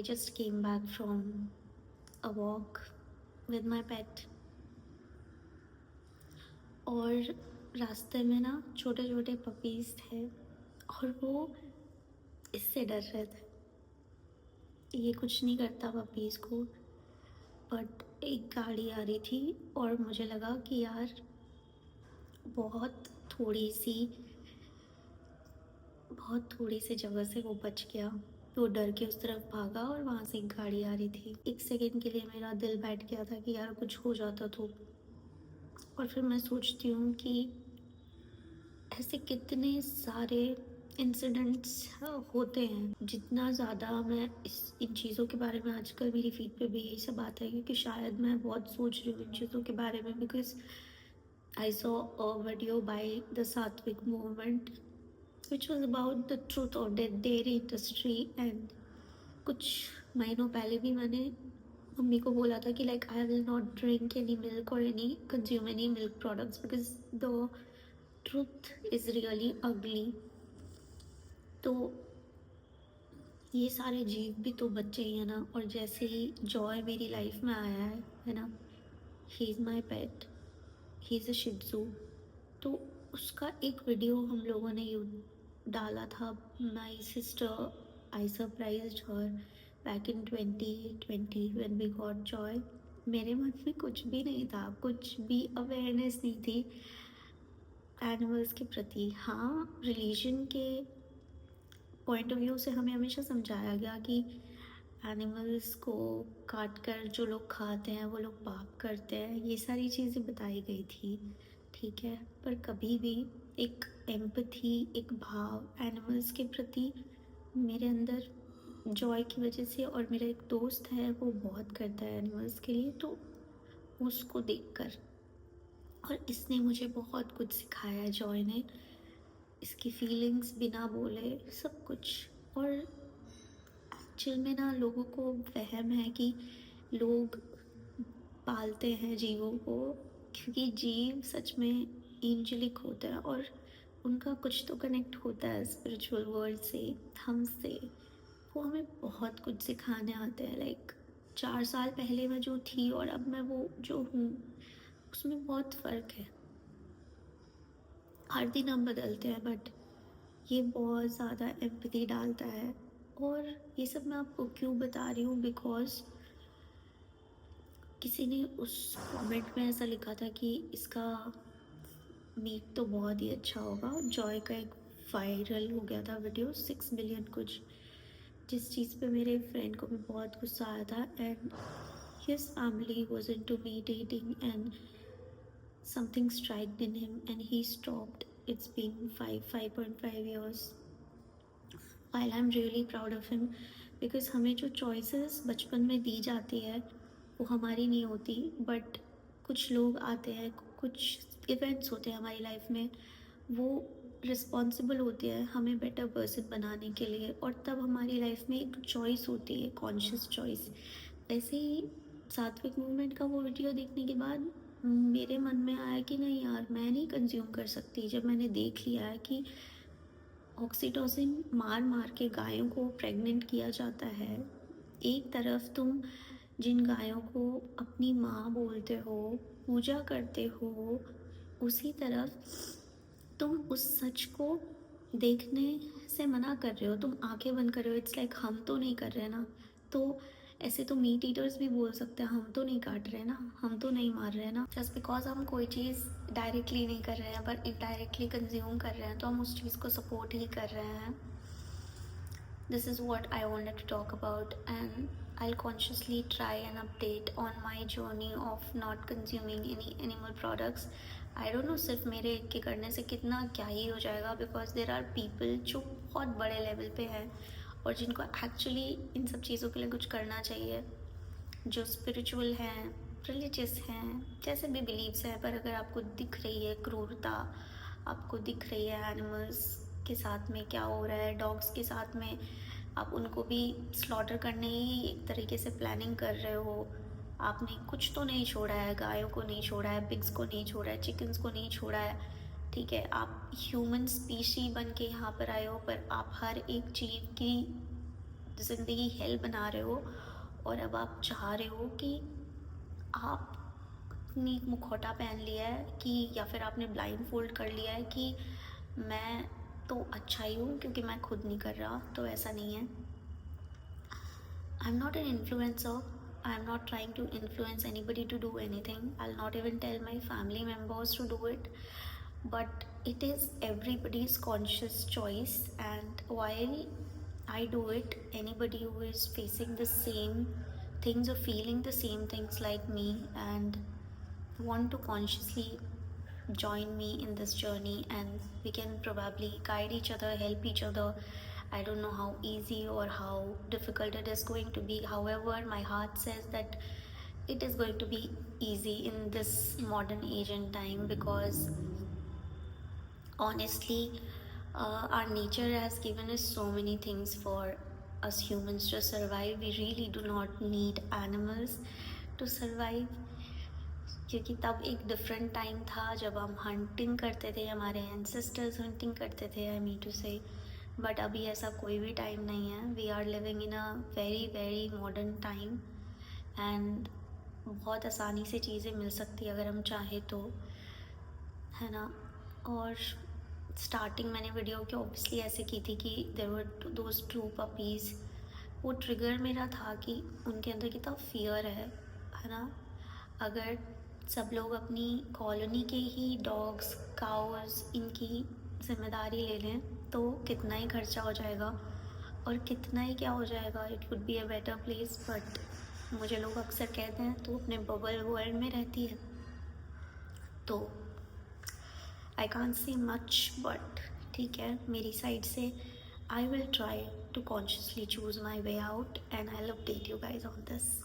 I just came back from a walk with my pet और रास्ते में ना छोटे छोटे पपीज़ थे और वो इससे डर रहे थे। ये कुछ नहीं करता पपीज़ को, बट एक गाड़ी आ रही थी और मुझे लगा कि यार बहुत थोड़ी सी जगह से वो बच गया। वो डर के उस तरफ भागा और वहाँ से एक गाड़ी आ रही थी। एक सेकंड के लिए मेरा दिल बैठ गया था कि यार कुछ हो जाता तो। और फिर मैं सोचती हूँ कि ऐसे कितने सारे इंसिडेंट्स होते हैं। जितना ज़्यादा मैं इन चीज़ों के बारे में आजकल मेरी फीड पे भी यही सब आता है क्योंकि शायद मैं बहुत सोच रही हूँ इन चीज़ों के बारे में, because I saw a video by the सात्विक movement which was about the truth of the dairy industry। and कुछ महीनों पहले भी मैंने मम्मी को बोला था कि like I will not drink any milk और any consume any milk products because the truth is really ugly. तो ये सारे जीव भी तो बच्चे ही हैं ना। और जैसे ही जॉय मेरी लाइफ में आया है ना, he is my pet, he is a शिट्जू। तो उसका एक वीडियो हम लोगों ने डाला था। My sister, I surprised her back in 2020 when we got Joy. मेरे मन में कुछ भी नहीं था, कुछ भी अवेयरनेस नहीं थी एनिमल्स के प्रति। हाँ, रिलीजन के पॉइंट ऑफ व्यू से हमें हमेशा समझाया गया कि एनिमल्स को काट कर जो लोग खाते हैं वो लोग पाप करते हैं, ये सारी चीज़ें बताई गई थी, ठीक है। पर कभी भी एक एम्पैथी, एक भाव एनिमल्स के प्रति मेरे अंदर जॉय की वजह से, और मेरा एक दोस्त है वो बहुत करता है एनिमल्स के लिए, तो उसको देखकर और इसने मुझे बहुत कुछ सिखाया है। जॉय ने इसकी फीलिंग्स बिना बोले सब कुछ। और एक्चुअल में ना लोगों को वहम है कि लोग पालते हैं जीवों को क्योंकि जीव सच में एंजेलिक होता है और उनका कुछ तो कनेक्ट होता है स्पिरिचुअल वर्ल्ड से, हमसे। वो हमें बहुत कुछ सिखाने आते हैं। लाइक 4 साल पहले मैं जो थी और अब मैं वो जो हूँ उसमें बहुत फ़र्क है। हर दिन हम बदलते हैं, बट ये बहुत ज़्यादा एम्पैथी डालता है। और ये सब मैं आपको क्यों बता रही हूँ, बिकॉज किसी ने उस कमेंट में ऐसा लिखा था कि इसका मीट तो बहुत ही अच्छा होगा। जॉय का एक वायरल हो गया था वीडियो, 6 मिलियन कुछ, जिस चीज़ पे मेरे फ्रेंड को भी बहुत गुस्सा आया था। And his family was into meat eating and something striked in him and he stopped. It's been 5.5 years. While I'm really proud of him, because हमें जो choices बचपन में दी जाती है वो हमारी नहीं होती, बट कुछ लोग आते हैं, कुछ इवेंट्स होते हैं हमारी लाइफ में, वो रिस्पॉन्सिबल होते हैं हमें बेटर पर्सन बनाने के लिए, और तब हमारी लाइफ में एक चॉइस होती है, कॉन्शियस चॉइस। वैसे ही सात्विक मूवमेंट का वो वीडियो देखने के बाद मेरे मन में आया कि नहीं यार, मैं नहीं कंज्यूम कर सकती। जब मैंने देख लिया है कि ऑक्सीटोसिन मार मार के गायों को प्रेग्नेंट किया जाता है, एक तरफ तुम जिन गायों को अपनी माँ बोलते हो, पूजा करते हो, उसी तरफ तुम उस सच को देखने से मना कर रहे हो, तुम आंखें बंद कर रहे हो। इट्स लाइक हम तो नहीं कर रहे ना। तो ऐसे तो मीट ईटर्स भी बोल सकते हैं, हम तो नहीं काट रहे ना, हम तो नहीं मार रहे ना। जस्ट बिकॉज हम कोई चीज़ डायरेक्टली नहीं कर रहे हैं पर इनडायरेक्टली कंज्यूम कर रहे हैं तो हम उस चीज़ को सपोर्ट ही कर रहे हैं। This is what I wanted to talk about, and I'll consciously try and update on my journey of not consuming any animal products. I don't know सिर्फ मेरे एक के करने से कितना क्या ही हो जाएगा, because there are people जो बहुत बड़े लेवल पे हैं और जिनको एक्चुअली इन सब चीज़ों के लिए कुछ करना चाहिए, जो स्पिरिचुअल हैं, रिलीजियस हैं, जैसे भी बिलीव्स हैं। पर अगर आपको दिख रही है क्रूरता, आपको दिख रही है एनिमल्स के साथ में क्या हो रहा है, डॉग्स के साथ में आप उनको भी स्लॉटर करने ही एक तरीके से प्लानिंग कर रहे हो, आपने कुछ तो नहीं छोड़ा है, गायों को नहीं छोड़ा है, पिग्स को नहीं छोड़ा है, चिकन्स को नहीं छोड़ा है, ठीक है। आप ह्यूमन स्पीशी बन के यहाँ पर आए हो, पर आप हर एक जीव की ज़िंदगी हेल बना रहे हो और अब आप चाह रहे हो कि आप अपनी एक मुखौटा पहन लिया है कि या फिर आपने ब्लाइंड फोल्ड कर लिया है कि मैं तो अच्छा ही हूँ क्योंकि मैं खुद नहीं कर रहा। तो ऐसा नहीं है। I'm not an influencer. I'm not trying to influence anybody to do anything. I'll not even tell my family members to do it. But it is everybody's conscious choice. And while I do it, anybody who is facing the same things or feeling the same things like me and want to consciously join me in this journey, and we can probably guide each other, help each other. I don't know how easy or how difficult it is going to be. However, my heart says that it is going to be easy in this modern age and time, because honestly, our nature has given us so many things for us humans to survive. We really do not need animals to survive, क्योंकि तब एक different time था जब हम hunting करते थे, हमारे ancestors hunting करते थे, I mean to say. But अभी ऐसा कोई भी टाइम नहीं है। We are living in a very very modern time and बहुत आसानी से चीज़ें मिल सकती है अगर हम चाहें तो, है ना। और स्टार्टिंग मैंने वीडियो की ऑब्वियसली ऐसे की थी कि there were those two puppies. वो ट्रिगर मेरा था कि उनके अंदर कितना फियर है ना। अगर सब लोग अपनी कॉलोनी के ही डॉग्स, काउज़, इनकी ज़िम्मेदारी ले लें तो कितना ही खर्चा हो जाएगा और कितना ही क्या हो जाएगा। It would be a better place. But मुझे लोग अक्सर कहते हैं तो अपने बबल वर्ल्ड में रहती है, तो I can't say much. But ठीक है, मेरी साइड से I will try to consciously choose my way out and I will update you guys on this.